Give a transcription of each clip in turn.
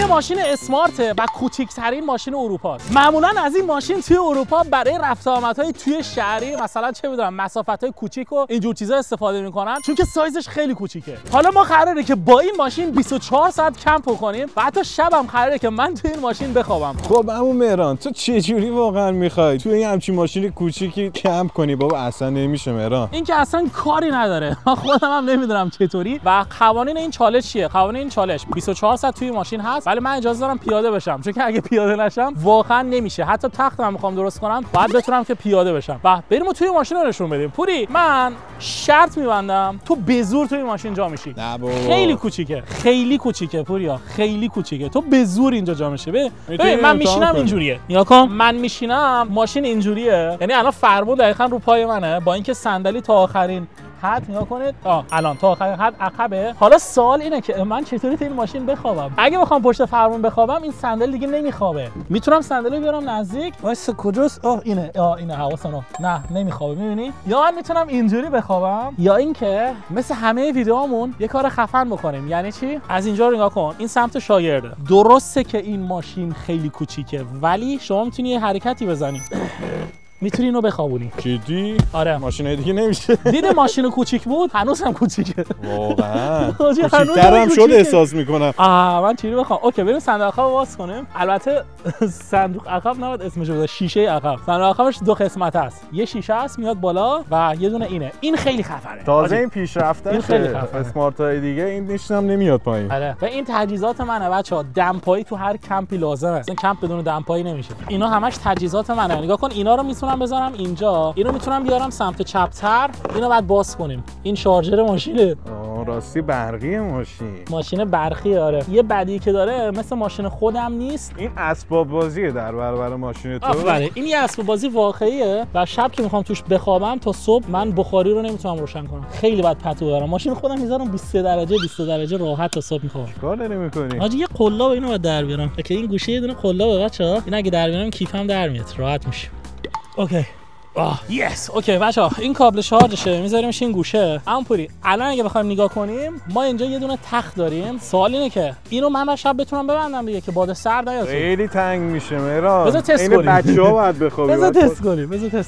ماشین اسمارته و کوچکترین ماشین اروپا است. معمولا از این ماشین توی اروپا برای رفت و آمدهای توی شهری مثلا چه میدونم مسافت‌های کوچیک و اینجور چیزا استفاده میکنن چون که سایزش خیلی کوچیکه. حالا ما قراره که با این ماشین 24 ساعت کمپ کنیم و حتی شبم قراره که من توی این ماشین بخوابم. خب عمو مهران تو چه جوری واقعا میخوای تو این همچین ماشین کوچیکی کمپ کنی؟ بابا اصلا نمیشه مهران. این که اصلا کاری نداره. من خودم هم نمیدونم چطوری. و قوانین این چالش چیه؟ قوانین این چالش 24 ساعت توی ماشین هست ولی من اجازه دارم پیاده بشم چون که اگه پیاده نشم واقعا نمیشه. حتی تختم میخوام درست کنم باید بتونم که پیاده بشم. و بریم و توی ماشین رو نشون بدیم. پوری من شرط میبندم تو به زور توی ماشین جا میشی. نه بابا خیلی کوچیکه. خیلی کوچیکه پوریا. خیلی کوچیکه. تو به زور اینجا جا میشی. ببین من میشینم اینجوریه. نگاه کن من میشینم ماشین اینجوریه. یعنی الان فرمون دقیقاً رو پای منه با اینکه صندلی تا آخرین حد نگاه کنید الان تا آخرین حد عقبه. حالا سوال اینه که من چطوری تو این ماشین بخوابم؟ اگه بخوام پشت فرمون بخوابم این صندلی دیگه نمیخوابه. میتونم صندلی بیارم نزدیک وایس کجاست؟ اینه حواسم نه نمیخوابه. میبینی؟ یا من میتونم اینجوری بخوابم یا اینکه مثل همه ویدیوهامون یه کار خفن بکنیم. یعنی چی؟ از اینجا رو نگاه کن این سمت شاگرده. درسته که این ماشین خیلی کوچیکه ولی شما میتونی یه حرکتی بزنی میتونی اینو بخوابونی. جدی؟ آره. ماشینای دیگه نمیشه. دیده ماشین کوچیک بود هنوزم کوچیکه. واقعا. کوچیک‌ترم شد احساس میکنم. من چیزی بخوام. اوکی بریم صندوق عقب باز کنیم. البته صندوق عقب نباید اسمش بذاره شیشه عقب. صندوق عقبش دو قسمت است. یه شیشه است میاد بالا و یه دونه اینه. این خیلی خفنه. تازه این پیشرفته اسمارت‌های دیگه این نشونم نمیاد پایین. آره. و این تجهیزات منه بچه‌ها. دمپایی تو هر کمپی لازمه. اصلا کمپ بدون دمپایی نمیشه. اینا همش تجهیزات منه. نگاه کن اینا رو میتونم بذارم اینجا. اینو میتونم بیارم سمت چپ‌تر. اینو بعد باز کنیم. این شارژر ماشینه. راستی برقی ماشین برقیه. آره. یه بدی که داره مثل ماشین خودم نیست. این اسباب بازیه در برابر ماشین تو. آفرین. این یه اسباب بازی واقعیه و شب که میخوام توش بخوابم تا صبح من بخاری رو نمیتونم روشن کنم. خیلی بد پتو دارم. ماشین خودم میذارم 20 درجه راحت تا صبح میخوام. کار داری میکنی؟ آجی یه قلاب اینو بعد در بیارم. که این گوشه یه دونه قلابه بچه‌ها. این اگه در بیارم کیفم در میاد. راحت میشه. اوکی. یس. اوکی بچه‌ها این کابل شارژشه میذاریمش این گوشه. اما پوری الان اگه بخوایم نگاه کنیم ما اینجا یه دونه تخت داریم. سوال اینه که اینو من شب بتونم ببندم دیگه که باد سرد نیاد. خیلی تنگ میشه مهران. بذار تست کنیم. بچه‌ها باید بخوابن. بذار تست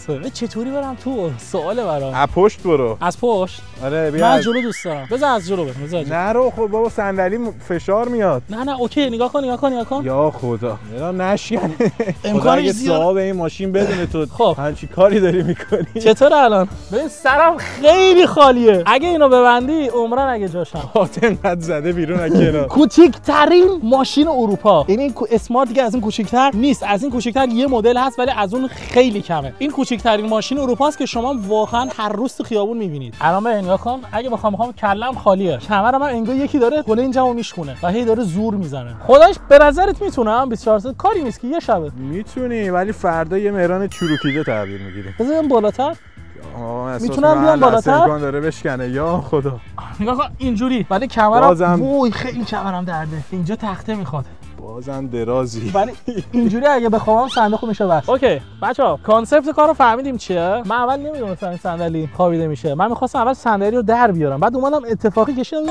کنیم. چطوری برم تو؟ سواله برام. از پشت برو. از پشت؟ آره بیا. من از جلو دوست دارم. بذار از جلو برم. نرو خب بابا صندلی فشار میاد. نه اوکی نگاه کن. یا خدا. مهران نشکنه. امکانش زیاد. صاحب این ماشین بدونه تو خب همچین کاری داری میکنی. چطور الان؟ ببین سرم خیلی خالیه. اگه اینو ببندی عمرن اگه جاشم. اینقدر زده بیرون از کنار. کوچیک‌ترین ماشین اروپا. این اسمارت دیگه از این کوچیک‌تر نیست. از این کوچیک‌تر یه مدل هست ولی از اون خیلی کمه. این کوچیک‌ترین ماشین اروپا است که شما واقعا هر روز تو خیابون می‌بینید. الان به نگاه کن. اگه بخوام کلم خالیه. کمرم انگار یکی داره گله اینجامو میشکونه و هی داره زور میزنه. خداش به نظرت میتونم 24 ساعت کاری نیست که یه شبه. میتونی ولی فردا یه مهران چروکیده تحویل میگیری. بذارم بالاتر. میتونم بیام بالاتر؟ امکان داره بشکنه یا خدا. نگاه کن اینجوری ولی کمرم وای خیلی کمرم درده. اینجا تخته میخواد. بازم درازی. ولی اینجوری اگه بخوام صندوقو میشه بس. اوکی بچه‌ها کانسپت کارو فهمیدیم چیه؟ من اول نمیدونستم این صندلی خوابیده میشه. من می‌خواستم اول صندلی رو در بیارم. بعد اومدم اتفاقی کشیدم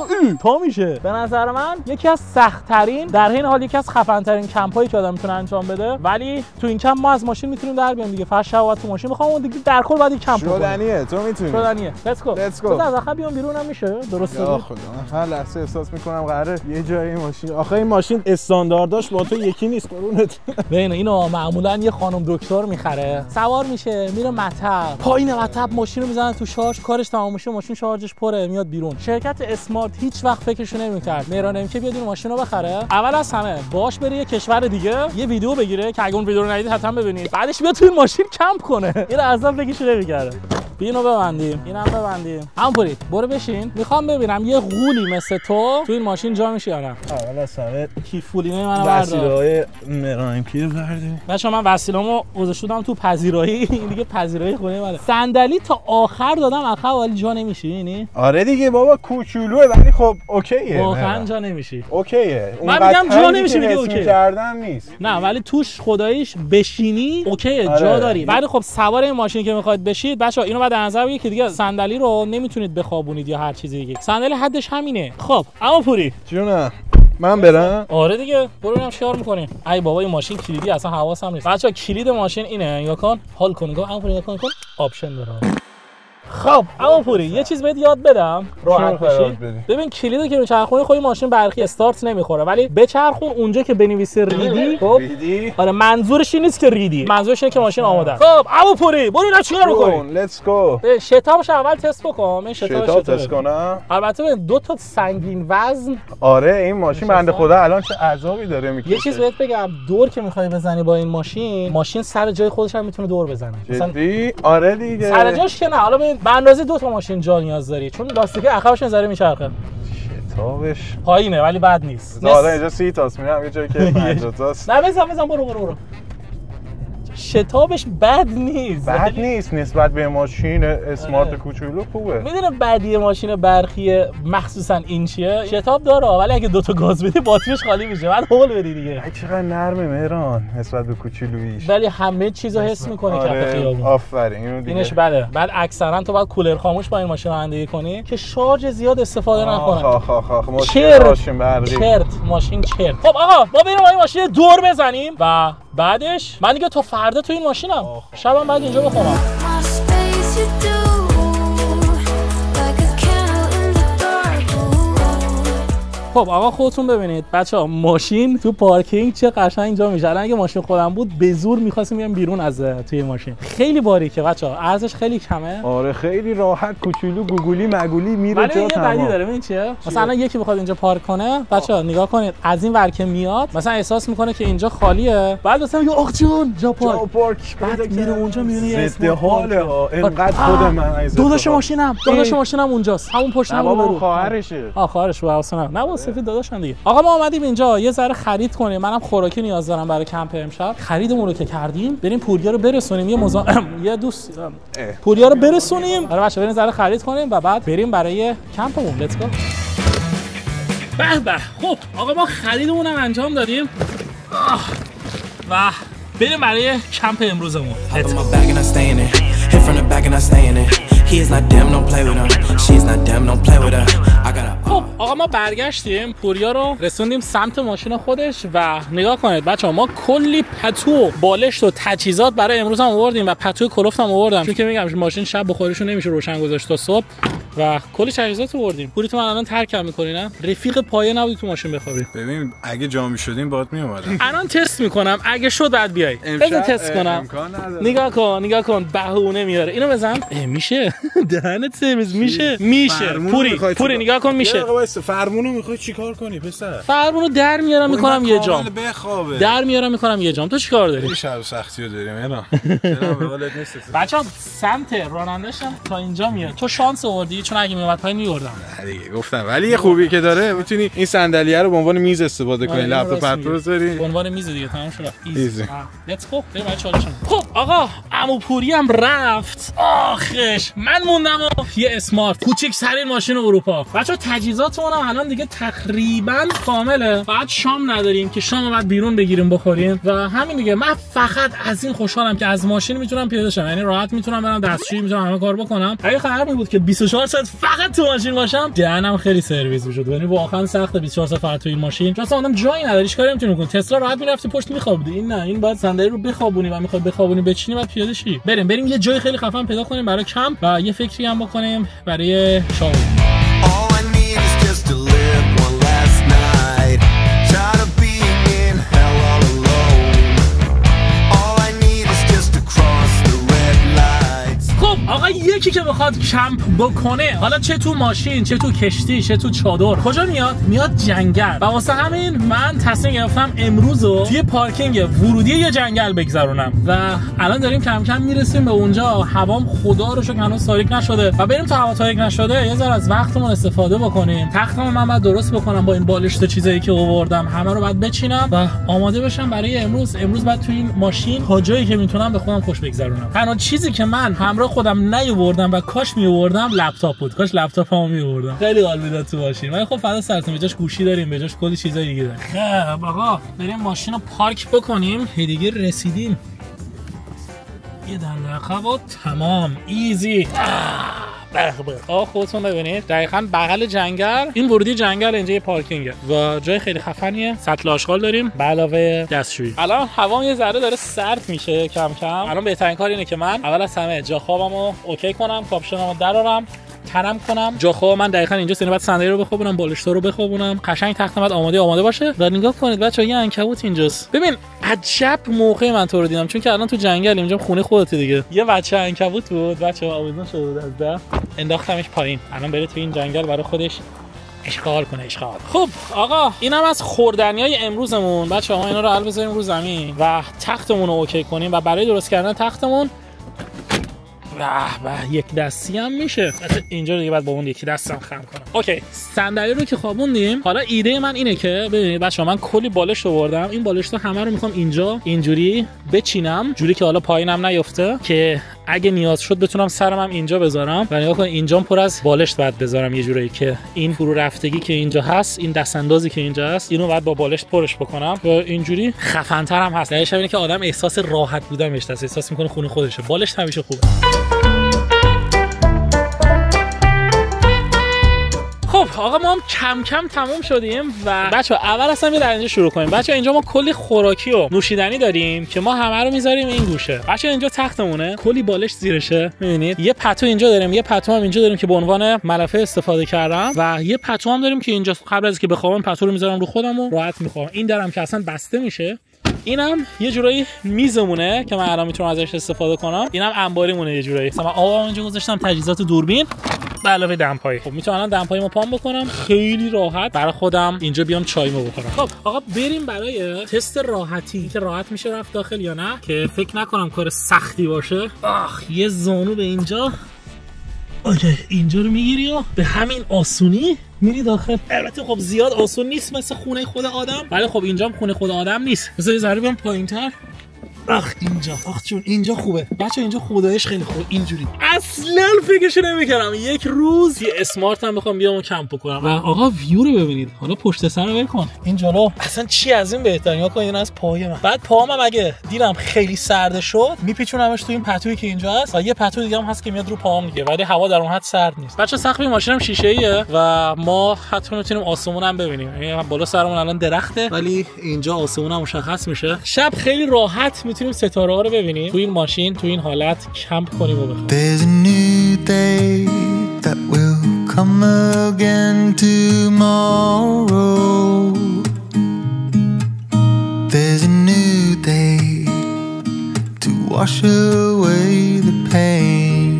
تا میشه. به نظر من یکی از سخت‌ترین در حین حال یکی از خفن‌ترین کمپایی که آدم میتونه انجام بده. ولی تو این کمپ ما از ماشین میتونیم در بیاریم دیگه. فقط شب تو ماشین می‌خوام اون دیگه در کل بعد کمپ کنیم. شدنیه تو میتونی. شدنیه. لیتس گو. از آخر بیام بیرونم میشه. درسته؟ یا خدا. من هر لحظه احساس می‌کنم قراره یه جایی ماشین. آخه این ماشین استاندارداش با تو یکی نیست قرونت. ببین اینو معمولا یه خانم دکتر میخره سوار میشه میره مطب پایین مطب ماشین رو میزنه تو شارژ کارش تمام میشه ماشین شارژش پره میاد بیرون. شرکت اسمارت هیچ وقت فکرشو نمیکرد مهران که بیاد این ماشین رو بخره اول از همه باش بره یه کشور دیگه یه ویدیو بگیره که اگه اون ویدیو رو ندیدید حتما ببینید بعدش بیاد تو این ماشین کمپ کنه. این اصلا فکرشو نمیکرده. اینو ببندیم اینم ببندیم. همونطوری برو بشین میخوام ببینم یه غولی مثل تو این ماشین جا میشه یا نه. اول از همه کیفولینه منو بردار. وسیله‌های مهران کی برداریم. بچه‌ها من وسیله‌مو گذاشتم تو پذیرایی. این دیگه پذیرایی خونه منه. صندلی تا آخر دادم عقب ولی جا نمیشی یعنی. آره دیگه بابا کوچولوه ولی خب اوکیه. واقعا جا نمیشی. اوکیه. من میگم جا نمیشی میگه اوکی. کردن نیست. نه ولی توش خداییش بشینی اوکیه آره. جا داری. ولی خب سوار این ماشین که میخواید بشید بچه‌ها اینو بعد در نظر بگیرید که دیگه صندلی رو نمیتونید بخوابونید یا هر چیزی دیگه. صندلی حدش همینه. خب اما پوری جونم من برم؟ آره دیگه برو ببینم چیکار می‌کنی. ای بابا این ماشین کلیدی اصلا حواسم نیست. بچا کلید ماشین اینه، یا کن حال کن نگاه کن آپشن داره. خب اما پوری یه چیز بهت یاد بدم راحت باشی. ببین کلیدو که میچرخونی خود ماشین برقی استارت نمیخوره، ولی بچرخون اونجا که بنویسه ریدی. خب آره منظورش این نیست که ریدی، منظورش اینه که ماشین آماده است. خب اما پوری برو اینا چیکار می‌کنی؟ لیتس گو. شتابش اول تست بکن. من شتاب تست کنم. البته ببین دو تا سنگین وزن. آره این ماشین بنده خدا الان چه عذابی داره میکشه. یه چیز بهت بگم، دور که می‌خوای بزنی با این ماشین سر جای خودش هم میتونه دور بزنه. جدی؟ آره دیگه. سر جاش که نه، حالا ببین به اندازه دو تا ماشین جا نیاز داری، چون لاستیک عقبش نذاره میچرخه. شتابش پایینه ولی بد نیست. حالا اینجا 30 تاست میرم یه جایی که 50 تاست. نه بزن برو. شتابش بد نیست. بد نیست نسبت به ماشین اسمارت کوچولو خوبه. میدونه بدی ماشین برقی مخصوصا این چیه؟ شتاب داره ولی اگه دو تا گاز بدی باتریش خالی میشه. بعد هول بدی دیگه. چقدر نرمه مهران نسبت به کوچولویش. ولی همه چیزو حس میکنه کف خیابون. آفرین اینو دیگه. اینش بده. بعد اکثرا تو باید کولر خاموش با این ماشین رانندگی کنی که شارژ زیاد استفاده نکنه. ماشین چرت. خب آقا ما بریم این ماشین دور بزنیم و بعدش من دیگه تا فردا تو این ماشینم. شبم بعد اینجا بخوام. خب آقا خودتون ببینید بچه‌ها ماشین تو پارکینگ چه قشنگ جا میشه. الان اگه ماشین خودم بود به زور می‌خواستیم بیام بیرون از توی ماشین. خیلی باریکه بچه‌ها، ارزش خیلی کمه. آره خیلی راحت کوچولو گوگلی مگولی میره جا تمام. ولی یه بدی داره ببین چیه؟ مثلا یکی بخواد اینجا پارک کنه، بچه‌ها نگاه کنید از این ور که میاد مثلا احساس میکنه که اینجا خالیه، بعد مثلا میگه آخ جون جا پارک بعد میره اونجا میونه یه ضد حاله ها. اینقدر خود من داداش ماشینم اونجاست، همون پشت هم رو خواهرشه. خواهرش واسه نه سفید داداشن دیگه. آقا ما اومدیم اینجا یه ذره خرید کنیم، منم خوراکی نیاز دارم برای کمپ امشب. خریدمون رو که کردیم بریم پوریا رو برسونیم، یه دوست پوریا رو برسونیم. آره بچه‌ها بریم ذره خرید کنیم و بعد بریم برای کمپمون. لیتس گو. به خب آقا ما خریدمون هم انجام دادیم و بریم برای کمپ امروزمون. خب آقا ما برگشتیم، پوریا رو رسوندیم سمت ماشین خودش و نگاه کنید بچه‌ها ما کلی پتو بالشت و تجهیزات برای امروز هم آوردیم و پتو کلفت هم آوردم، چون که میگم ماشین شب بخوریشو نمیشه روشن گذاشت تا صبح و کلی تجهیزات آوردیم. پوری تو من الان ترکم می‌کنی نه؟ رفیق پایه نبودی تو ماشین بخوابی. ببین اگه جا می‌شدیم باهات میومدم. الان تست می‌کنم اگه شد بعد بیای. بذار تست کنم. نگاه کن بهونه میاره. اینو بزن. میشه. دهنت سرویس میشه. پوری نگاه کن میشه. فرمونو می‌خوای چیکار کنی پسر؟ فرمونو در میارم می‌کنم یه جام. بخوابه. در میارم می‌کنم یه جام. تو چیکار داری؟ این شب سختیو داریم اینا. دلم به حالت نیست. بچه‌ها سمت راننده‌شم تا اینجا میاد. تو شانس آوردی چون اگه میومد پایین میوردم. دیگه گفتم ولی یه خوبی که داره میتونی این صندلیه رو به عنوان میز استفاده کنی، لپتاپ پرتو بذاری به عنوان میز دیگه. تمام شد. ایزی. لیتس گو. بریم چالشم. خب آقا عمو پوری هم رفت. آخش من موندم و یه اسمارت کوچیک‌ترین ماشین اروپا. بچه‌ها تجهیزاتمون هم الان دیگه تقریبا کامله. فقط شام نداریم که شام بعد بیرون بگیریم بخوریم و همین دیگه. من فقط از این خوشحالم که از ماشین میتونم پیاده شم، یعنی راحت میتونم برم دستشویی، میتونم همه کار بکنم. اگه قرار بود که 24 ساعت فقط تو ماشین باشم دهنم خیلی سرویس میشد، یعنی واقعا سخته 24 ساعت فقط تو این ماشین. چون اصلا جایی نداری هیچ کاری نمیتونی کنی. تسلا راحت میرفتی پشت میخوابیدی، این نه، این باید صندلی رو بخوابونی و میخوای بخوابونی بچینی بعد پیاده شی. بریم یه جای خیلی خفن پیدا کنیم برای کمپ و یه فکری هم بکنیم برای شام. آقا یکی که بخواد کمپ بکنه، حالا چه تو ماشین چه تو کشتی چه تو چادر، کجا میاد جنگل. و واسه همین من تصمیم گرفتم امروز رو توی پارکینگ ورودی یه جنگل بگذرونم و الان داریم کم کم میرسیم به اونجا. هوام خدا رو شکر هنوز تاریک نشده و بریم تا هوا تاریک نشده یه ذره از وقتمون استفاده بکنیم. تختمو من بعد درست بکنم با این بالشت چیزایی که آوردم، همه رو بعد بچینم و آماده بشم برای امروز بعد تو این ماشین تا جایی که میتونم به خودم خوش بگذرونم. تنها چیزی که من همراه خودم نیاوردم و کاش میآوردم لپتاپ بود. کاش لپتاپمو میآوردم، خیلی حال میداد تو ماشین. ولی خب فدا سرتون، بجاش گوشی داریم، بجاش کلی چیزای دیگه داریم. خب آقا بریم ماشین رو پارک بکنیم. دیگه رسیدیم. یه دنده عقب و تمام. ایزی. آقا خودتون ببینید دقیقاً بغل جنگل، این ورودی جنگل اینجا یه پارکینگه و جای خیلی خفنیه. سطل آشغال داریم به علاوه دستشویی. الان هوا یه ذره داره سرد میشه کم کم. الان بهترین کار اینه که من اول از همه جا خوابمو اوکی کنم، کاپشنمو درارم، تنم کنم. جا خواب من دقیقاً اینجا سینه، بعد صندلی رو بخوابونم، بالشتا رو بخوابونم، قشنگ تختم بعد آماده باشه. و نگاه کنید بچه‌ها یه عنکبوت اینجاست. ببین عجب موقع من تو رو دیدم، چون که الان تو جنگل اینجا خونه خودته دیگه. یه بچه عنکبوت بود، بچه‌ها آویزون شده بود از ده، انداختمش پایین. الان بره تو این جنگل برای خودش اشغال کنه. خب آقا اینم از خوردنیای امروزمون. بچه‌ها ما اینا رو حل بزنیم رو زمین و تختمون رو اوکی کنیم. و برای درست کردن تختمون به یک دستی هم میشه. اینجا دیگه بعد با اون یکی دستم خم کنم. اوکی صندلی رو که خوابوندیم، حالا ایده من اینه که ببینید بچه‌ها من کلی بالشت آوردم. این بالشت همه رو میخوام اینجا اینجوری بچینم، جوری که حالا پایینم نیفته، که اگه نیاز شد بتونم سرمم اینجا بذارم. و نگاه کن اینجام پر از بالشت بعد بذارم یه جوری که این فرو رفتگی که اینجا هست، این دست اندازی که اینجا هست، اینو بعد با بالشت پرش بکنم و اینجوری خفن‌تر هم هست. دلیلش اینه که آدم احساس راحت بودن بهش دست، احساس میکنه خونه خودشه. بالشت همیشه خوبه. خب آقا ما هم کم کم تموم شدیم و بچه‌ها اول اصلا در اینجا شروع کنیم. بچه‌ها اینجا ما کلی خوراکی و نوشیدنی داریم که ما همه رو میذاریم این گوشه. بچه‌ها اینجا تختمونه، کلی بالش زیرشه، می‌بینید. یه پتو اینجا داریم، یه پتو هم اینجا داریم که به عنوان ملافه استفاده کردم و یه پتو هم داریم که اینجا قبل از اینکه بخوابم پتو رو میذارم رو خودم و راحت میخوام. این درم که اصلا بسته میشه. اینم یه جورایی میزمونه که من الان میتونم ازش استفاده کنم. اینم انباریمونه یه جورایی. مثلا آقا اینجا گذاشتم تجهیزات دوربین به علاوه دمپایی. خب میتونم الان دمپاییمو پام بکنم خیلی راحت برای خودم اینجا بیام چایمو بخورم. خب آقا بریم برای تست راحتی که راحت میشه رفت داخل یا نه، که فکر نکنم کار سختی باشه. یه زانو به اینجا. اوکی اینجا رو میگیری و به همین آسونی میری داخل. البته خب زیاد آسون نیست مثل خونه خود آدم، ولی خب اینجام خونه خود آدم نیست. بذار یه ذره بیام پایین‌تر. اینجا چون اینجا خوبه بچه، اینجا خدایش خیلی خوبه. اینجوری اصلا فکرش نمی‌کردم یک روز یه اسمارت هم بخوام بیام و کمپ کنم. و آقا ویو رو ببینید، حالا پشت سر رو ول کن، این جلو اصلا چی از این بهتر. نگاه کن این از پای من. بعد پاهام اگه دیدم خیلی سرد شد میپیچونمش تو این پتویی که اینجا هست و یه پتو دیگه هم هست که میاد رو پاهام دیگه، ولی هوا در اون حد سرد نیست. بچه سقف ماشینم شیشه‌ایه و ما حتی میتونیم آسمون هم ببینیم. یعنی بالا سرمون الان درخته ولی اینجا آسمون هم مشخص میشه. شب خیلی راحت میتونیم ستاره ها رو ببینیم تو این ماشین، تو این حالت کمپ کنیم و بخوابیم. There's a new day that will come again tomorrow. There's a new day to wash away the pain.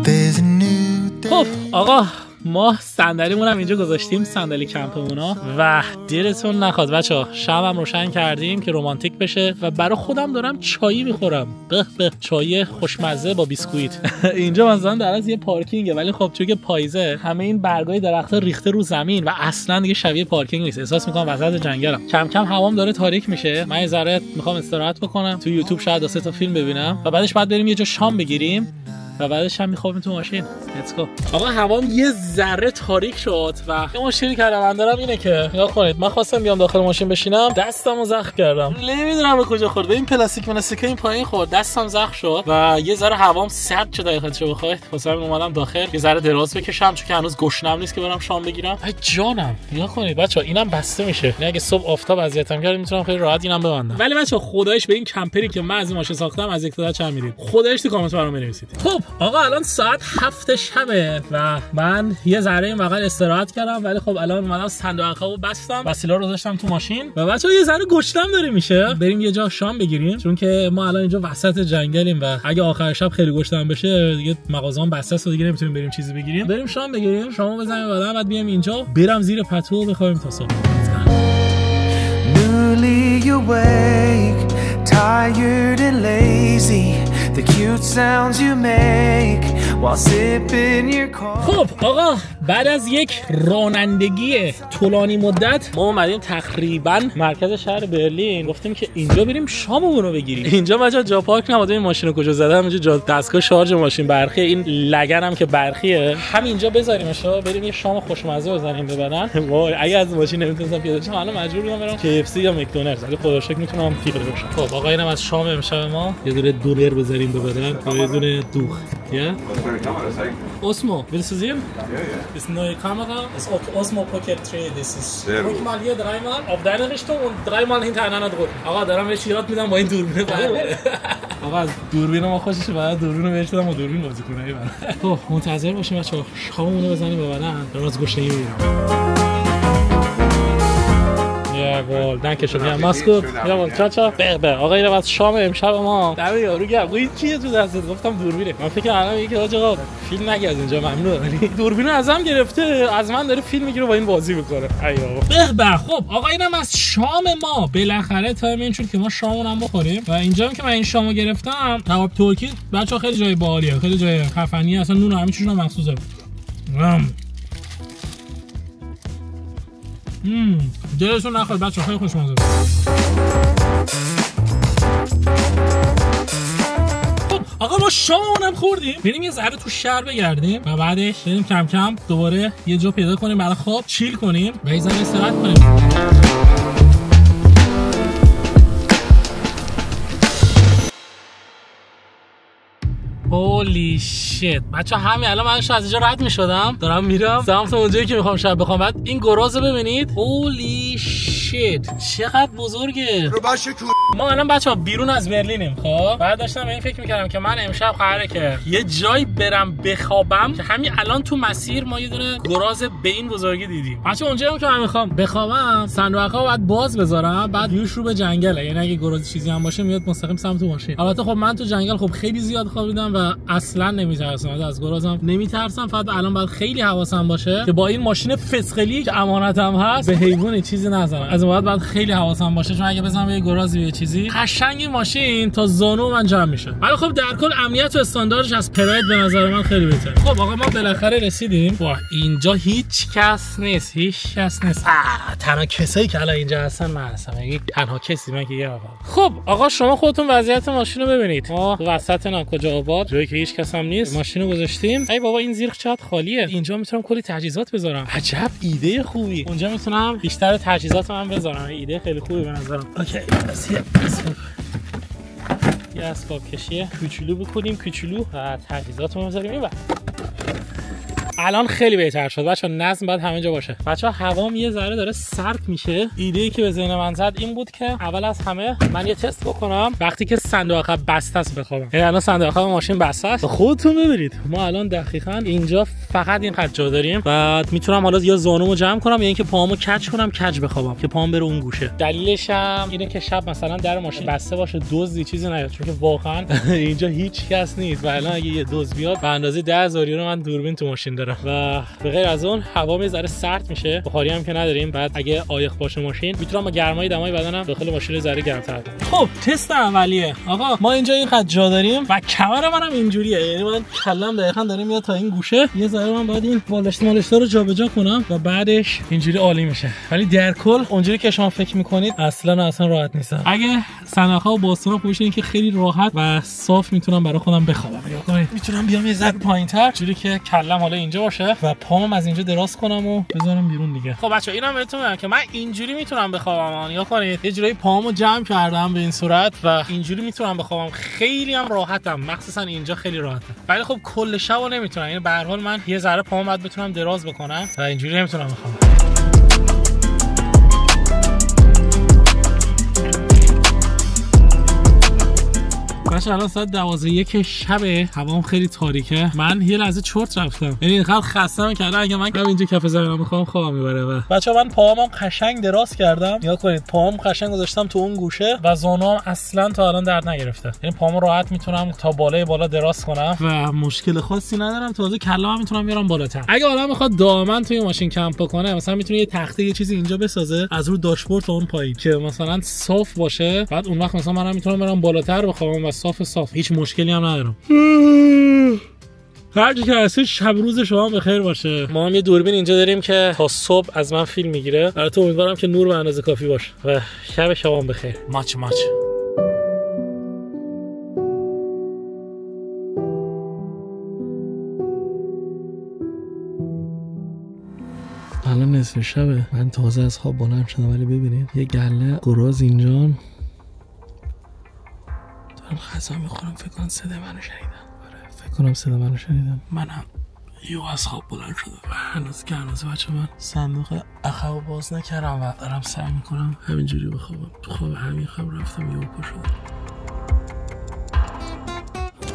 There's a new day. خب آقا ما صندلیمون هم اینجا گذاشتیم، صندلی کمپمونا، و دیرتون نخواد بچه‌ها شبم روشن کردیم که رمانتیک بشه و برای خودم دارم چایی میخورم. به چای خوشمزه با بیسکویت. اینجا مثلا در از یه پارکینگه، ولی خب چون که پاییزه همه این برگای درخت‌ها ریخته رو زمین و اصلا دیگه شبیه پارکینگ نیست. احساس می‌کنم وسط جنگلم. کم کم هوام داره تاریک میشه. من یه ذره می‌خوام استراحت بکنم، تو یوتیوب شاید 2 تا فیلم ببینم و بعدش بعد بریم یه جا شام بگیریم و بعدش هم میخوابیم تو ماشین. لیتس گو. آقا هوام یه ذره تاریک شد و یه مشکلی که من دارم اینه که نگاه کنید، من خواستم بیام داخل ماشین بشینم، دستمو زخم کردم. نمیدونم به کجا خورد. به این پلاستیک منسکه این پایین خورد، دستم زخم شد و یه ذره هوام سرد شد دقیقاً بخواید. واسه همین اومدم داخل یه ذره دراز بکشم چون که هنوز گشنم نیست که برم شام بگیرم. ای جانم نگاه کنید بچه‌ها اینم بسته میشه. یعنی اگه صبح آفتاب اذیتم کرد میتونم خیلی راحت اینم ببندم. ولی بچه‌ها خدایش به این کمپری که من از این ماشین ساختم از یک تا چند میدید. خدایش تو کامنت برام بنویسید. خب آقا الان ساعت 7 شبه و من یه ذره این بغل استراحت کردم، ولی خب الان اومدم صندوق‌هامو بستم، وسیلا رو گذاشتم تو ماشین و بچه‌ها یه ذره گشتم داره میشه. بریم یه جا شام بگیریم چون که ما الان اینجا وسط جنگلیم و اگه آخر شب خیلی گشتم بشه دیگه مغازه‌ام بسته است و دیگه نمیتونیم بریم چیزی بگیریم. بریم شام بگیریم، شامو بزنیم بعدا بعد بیام اینجا برم زیر پتو و بخوابیم تا صبح. Newly awake, tired and lazy, the cute sounds you make while sipping your coffee. خب آقا بعد از یک رانندگی طولانی مدت ما اومدیم تقریبا مرکز شهر برلین. گفتیم که اینجا بریم شاممون رو بگیریم. اینجا بچا جا پارک نبوده. این ماشین رو کجا زدم؟ اینجا دستگاه شارژ ماشین برقی، این لگن هم که برقیه، همینجا بذاریمش بریم یه شام خوشمزه بزنیم ببرن. وای اگه از ماشین نمیتونستم پیاده شم الان مجبور بودم برم KFC یا مکدونالدز. ولی خدا رو شکر میتونم پیاده بشم. خب آقا اینم از شام امشب ما. یه دونه دونر بذاریم ببرن و یه دونه دوغ. یا Osmo, willst du sehen? Das ist eine neue Kamera. Das ist Osmo Pocket 3. Das ist. Drück mal hier dreimal auf deine Richtung und dreimal hintereinander drücken. آقا دارم بهش یاد میدم با این دوربین. آقا از دوربین ما خوشش بعد دوربین رو بهش بدم و دوربین بازی کنه. خب منتظر باشیم بچه‌ها شاممون رو بزنیم ببرن. دارم از گوشه میرم. Jawohl, danke schön. Ja, mach's gut. Jawohl, ciao ciao. به آقا اینم از شام امشب ما. دم یارو گرم. این چیه تو دستت؟ گفتم دوربینه. من فکر کردم یکی آقا فیلم نگی از اینجا ممنون. ولی دوربینو ازم گرفته، از من داره فیلم میگیره با این بازی میکنه. ای بابا. خب آقا اینم از شام ما. بالاخره تایم این شد که ما شاممون هم بخوریم. و اینجام که من این شامو گرفتم، کباب ترکی بچا خیلی جای باحالیه. خیلی جای خفنیه. اصلا نون همه چیزش مخصوصه. دلتون نخواد بچه خیلی خوشمزه. خب آقا ما شاممون هم خوردیم، بریم یه ذره تو شهر بگردیم و بعدش بریم کم کم دوباره یه جا پیدا کنیم برای خواب، چیل کنیم و یه ذره استراحت کنیم. هولی شیت بچه همین الان من از اینجا رد میشدم دارم میرم سمت اونجایی که میخوام شب بخوام. بعد این گراز رو ببینید، هولی شیت چقدر بزرگه. ما الان بچه بیرون از برلینیم. خب بعد داشتم به این فکر میکردم که من امشب قراره که یه جایی برم بخوابم که همین الان تو مسیر ما یه دونه گراز به این بزرگی دیدیم. بچه اونجایی که من میخوام بخوابم صندوق‌ها باید باز بذارم، بعد ویوش رو به جنگله، یعنی اگه گراز چیزی هم باشه میاد مستقیم سمت ماشین. البته خب من تو جنگل خب خیلی زیاد خوابیدم و اصلا نمیترسم از گرازم، نمیترسم. فقط الان باید خیلی حواسم باشه که با این ماشین فسقلی که امانتم هست به حیوان چیزی نزنم. از اون بعد خیلی حواسم باشه، چون اگه بزنم یه گرازی یه چیزی قشنگ این ماشین تا زانو من جمع میشه. ولی خب در کل امنیت و استانداردش از پراید به نظر من خیلی بهتره. خب آقا ما بالاخره رسیدیم. واه اینجا هیچ کس نیست، هیچ کس نیست. تنها کسایی که الان اینجا هستن من هستم، یعنی تنها کسی من که یه نفر. خب آقا شما خودتون وضعیت ماشین رو ببینید. ما وسط ناکجا آباد جایی که هیچ کس هم نیست ماشین رو گذاشتیم. ای بابا این زیرک چقدر خالیه. اینجا میتونم کلی تجهیزات بذارم. عجب ایده خوبی. اونجا میتونم بیشتر تجهیزات من بذارم. ایده خیلی خوبی به نظرم. اوکی بس یه اسباب کشی کوچولو بکنیم، کوچولو و تجهیزاتمون بذاریم این. الان خیلی بهتر شد بچا، نظم باید همه جا باشه. بچا هوام یه ذره داره سرد میشه. ایده‌ای که به ذهن من زد این بود که اول از همه من یه تست بکنم وقتی که صندوق عقب بسته است بخوابم. یعنی الان صندوق عقب ماشین بسته است، خودتون ببینید ما الان دقیقاً اینجا فقط این قد جا داریم. بعد میتونم حالا یا زانومو جمع کنم یا اینکه پاهامو کج کنم، کج بخوابم که پاهم بره اون گوشه. دلیلش هم اینه که شب مثلا در ماشین بسته باشه، دزدی چیزی نیاد، چون که واقعا اینجا هیچ کس نیست. و الان اگه یه دزد بیاد به اندازه 10,000 یورو من دوربین تو ماشین دارم. و به غیر از اون هوا یه ذره سرد میشه، بخاری هم که نداریم. بعد اگه عایق باشه ماشین میتونم با گرمای دمای بدنم داخل ماشین ذره گرم‌تر کنم. خب تست اولیه آقا، ما اینجا این قد جا داریم و کمر منم اینجوریه، یعنی من کلم دقیقاً داره میاد تا این گوشه. یه ذره من باید این بالشت رو جابجا کنم و بعدش اینجوری عالی میشه. ولی در کل اونجوری که شما فکر میکنید اصلا راحت نیستم. اگه صندوق‌ها و باستونا پوشین که خیلی راحت و صاف میتونم برای خودم بخوابم. میتونم بیام یه ذره پایین‌تر جوری که کلم حالا اینجا باشه و پامم از اینجا دراز کنم و بذارم بیرون دیگه. خب بچا اینم بهتون میگم که من اینجوری میتونم بخوابم. یا کنید یه جوری پامو جمع کردم به این صورت و اینجوری میتونم بخوابم. خیلی هم راحتم، مخصوصا اینجا خیلی راحته. ولی خب کل شبو نمیتونم، یعنی به هر حال من یه ذره پامو بعد بتونم دراز بکنم و اینجوری نمیتونم بخوابم. باشه الان ساعت 12:01 شبه، هوام خیلی تاریکه. من یه لحظه چرت رفتم، یعنی اینقدر خستم که اگه من اینجا کف زمینم میخوام خوابم میبره. و بچه‌ها من پاهامم قشنگ دراز کردم، نگاه کنید پاهام قشنگ گذاشتم تو اون گوشه و زانوام اصلا تا الان درد نگرفته. یعنی پاهامو راحت میتونم تا بالای بالا دراز کنم و مشکل خاصی ندارم. تازه کله‌ام میتونم بیارم بالاتر. اگه آدم میخواد دائما توی ماشین کمپ کنه، مثلا میتونه یه تخته یه چیزی اینجا بسازه از رو داشبورد تا اون پایین که مثلا صاف باشه. بعد اون وقت مثلا منم میتونم برم بالاتر بخوابم و صاف هیچ مشکلی هم ندارم. هر جا که هستی شب روز شما بخیر باشه. ما هم یه دوربین اینجا داریم که تا صبح از من فیلم میگیره. البته امیدوارم که نور به اندازه کافی باشه و شب شما بخیر. ماچ الان نصف شبه، من تازه از خواب بلند شدم، ولی ببینید یه گله گراز اینجان دارم غذا میخورم. فکر کنم صدا منو شنیدم. منم یو از خواب بلند شدم و هنوز بچه من صندوق عقب باز نکردم و دارم سعی میکنم همینجوری بخوابم. تو خواب همین خواب رفتم یهو پا شدم.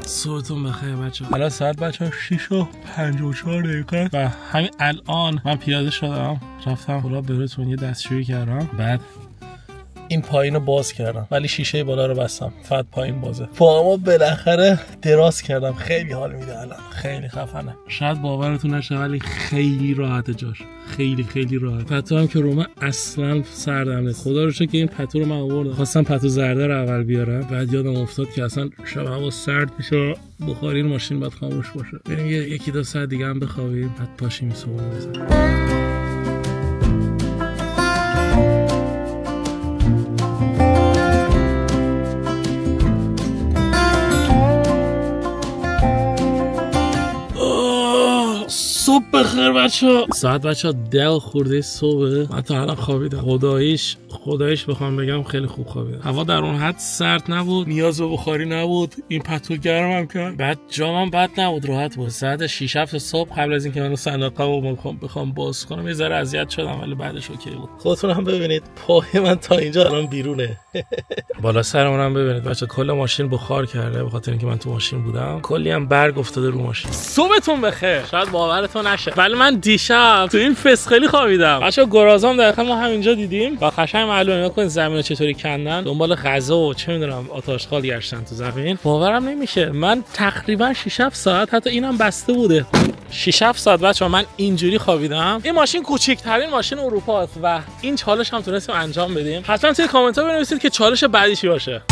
صبحتون بخیر بچه. الان ساعت بچه 6:54 و همین الان من پیاده شدم رفتم بالا بهتون یه دستشویی کردم، بعد این پایین رو باز کردم ولی شیشه بالا رو بستم، فقط پایین بازه. پاهامو بالاخره دراز کردم، خیلی حال میده الان، خیلی خفنه. شاید باورتون نشه ولی خیلی راحته جاش، خیلی راحت. پتو هم که رو من اصلا سردم نیست. خدا رو شکر که این پتو رو من آوردم. خواستم پتو زرده رو اول بیارم، بعد یادم افتاد که اصلا شب هوا سرد میشه، بخاری ماشین باید خاموش باشه. بریم یکی دو ساعت دیگه هم بخوابیم، بعد پاشیم صبح بزنیم. صبح بخیر بچه. ساعت بچه 10 خورده صبح. من تا الان خوابیدم. خداییش بخوام بگم خیلی خوب خوابیدم. هوا در اون حد سرد نبود، نیاز به بخاری نبود، این پتو گرمم کرد، بعد جامم بد نبود، راحت بود. ساعت 6-7 صبح قبل از اینکه منو صندوقمو بخوام باز کنم یه ذره اذیت شدم ولی بعدش اوکی بود. خودتون هم ببینید پای من تا اینجا الان بیرونه. بالا سرمون هم ببینید بچه، کل ماشین بخار کرده به خاطر اینکه من تو ماشین بودم. کلی هم برگ افتاده رو ماشین. صبحتون بخیر. شاید باورتون نشه ولی من دیشب تو این فسخلی خوابیدم. بچه گرازام دقیقاً ما همینجا دیدیم و قشنگ معلومه. نکنید زمینو چطوری کندن، دنبال غذا و چه میدونم آتشخال گشتن تو زمین. باورم نمیشه من تقریبا 6-7 ساعت، حتی اینم بسته بوده، 6-7 ساعت بچه‌ها من اینجوری خوابیدم. این ماشین کوچکترین ماشین اروپا است و این چالش هم تونستیم انجام بدیم. حتما توی کامنت ها بنویسید که چالش بعدی چی باشه.